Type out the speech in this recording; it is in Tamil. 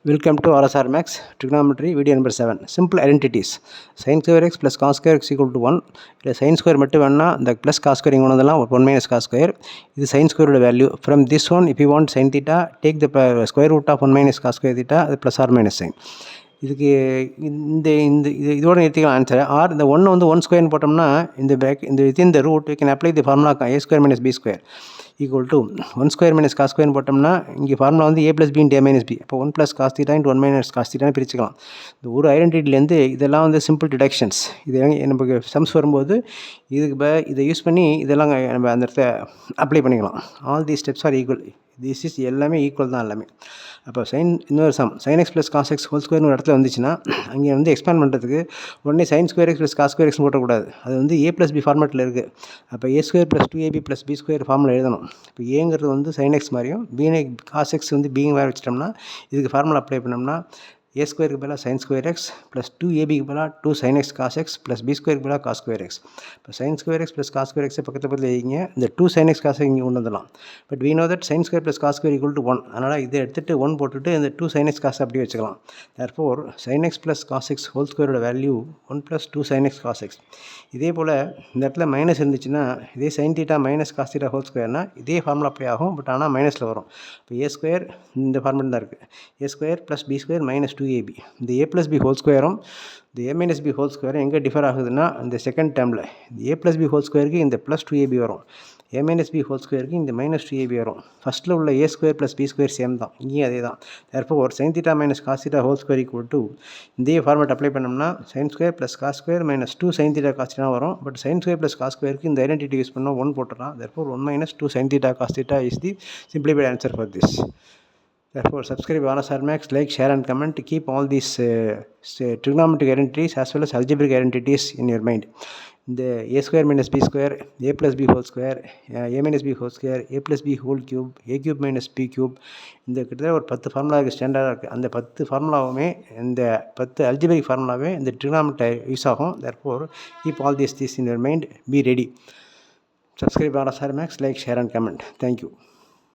Welcome to RSR Max Trigonometry video number 7. Simple identities. Sin square x plus cos square x equal to 1. இல்லை sin square மட்டும் வேணா இந்த plus cos square இங்கே வந்ததெல்லாம் 1 minus cos square. இது sin square value. From this one, if you want sin theta, take the square root of 1 minus cos square theta, அது plus or minus sin. இதுக்கு இதோட நிறுத்திக்கலாம் ஆன்சர். ஆர் இந்த ஒன்று வந்து 1 ஸ்கொயர்னு போட்டோம்னா இந்த within the root we can apply the formula a square minus b square equal to 1 square minus cos ஸ்கொயர்னு போட்டோம்னா இங்கே ஃபார்முலா வந்து a plus b into a minus b. அப்போ 1 plus cos theta into 1 minus cos தீட்டான்னு பிரிச்சுக்கலாம். இந்த ஒரு ஐடென்டிட்டிலேருந்து இதெல்லாம் வந்து சிம்பிள் டிடக்ஷன்ஸ். இது நமக்கு சம்ஸ் வரும்போது இதுக்கு இதை யூஸ் பண்ணி இதெல்லாம் நம்ம அந்த இடத்த அப்ளை பண்ணிக்கலாம். All the steps are equal. This is எல்லாமே ஈக்குவல் தான் எல்லாமே. அப்போ இன்னொரு sin x plus cos x whole ஸ்கொயர்னு ஒரு இடத்துல வந்துச்சுன்னா அங்கே வந்து எக்ஸ்பேண்ட் பண்ணுறதுக்கு உடனே sin square x plus cos square எக்ஸ்னு போட்டக்கூடாது. அது வந்து a ப்ளஸ் பி ஃபார்மேட்டில் இருக்குது. அப்போ a square plus 2ab plus b square formula எழுதணும். இப்போ ஏங்கிறது வந்து sin x மாதிரியும் b காஸ் எக்ஸ் வந்து பிங்க வேறு வச்சிட்டோம்னா இதுக்கு ஃபார்முலா அப்ளை பண்ணோம்னா a ஸ்கொயருக்கு பதிலாக sin ஸ்கொயர் எக்ஸ் ப்ளஸ் 2abக்கு பதிலாக 2 sin x cos x plus b ஸ்கொயருக்கு பதிலாக காஸ் ஸ்கொயர் எக்ஸ். இப்போ sin square x plus cos square எக்ஸை பக்கத்தில் எழுதிங்க. இந்த 2 sin x காஸ் இங்கே கொண்டு வந்துடலாம். But we know that sin square plus cos square equal to 1. அதனால் இதை எடுத்துகிட்டு 1 போட்டுட்டு இந்த 2 sin x காஸ் அப்படியே வச்சுக்கலாம். therefore sin x plus cos x whole ஸ்கொயரோட value 1 plus 2 sin x cos x. இதே போல் இந்த இடத்துல மைனஸ் இருந்துச்சுன்னா இதே sin theta minus cos theta whole ஸ்கொயர்னால் இதே ஃபார்முலா அப்ளை ஆகும். பட் ஆனால் மைனஸில் வரும். இப்போ a ஸ்கொயர் இந்த ஃபார்மெட் தான் இருக்குது. a square plus b square minus 2ab. இந்த a ப்ளஸ் பி ஹோல் ஸ்கொயரும் இந்த a மைனஸ் பி ஹோல் ஸ்கொயரும் எங்கே டிஃபர் ஆகுதுன்னா இந்த செகண்ட் டேர்மில் இந்த a ப்ளஸ் பி ஹோல் ஸ்கொயருக்கு இந்த ப்ளஸ் 2ab வரும். a மைனஸ் பி ஹோல் ஸ்கொயருக்கு இந்த மைனஸ் 2ab வரும். ஃபஸ்ட்டில் உள்ள a square plus b square same தான். இங்கேயும் அதே தான். therefore ஒரு sin theta minus cos theta whole square equal to இதே ஃபார்மேட் அப்ளை பண்ணோம்னா sin square plus cos square minus 2 sin theta cos theta வரும். But sin square plus cos ஸ்கொயருக்கு இந்த ஐடென்டிட்டி யூஸ் பண்ணால் 1 போட்டுடலாம். therefore 1 minus 2 sin theta cos theta is the simplified answer for this. Therefore, subscribe RSR Max, like, share and comment. Keep all these trigonometric identities as well as algebraic identities in your mind. The a square minus b square, a plus b whole square, a minus b whole square, a plus b whole cube, a cube minus b cube. இந்த கிட்டத்தட்ட ஒரு 10 ஃபார்முலா இருக்குது, ஸ்டாண்டர்டாக இருக்குது. அந்த 10 ஃபார்முலாவுமே இந்த 10 algebraic ஃபார்முலாவே இந்த trigonometry யூஸ் ஆகும். Therefore, keep all these in your mind. Be ready. Subscribe RSR Max, like, share and comment. Thank you.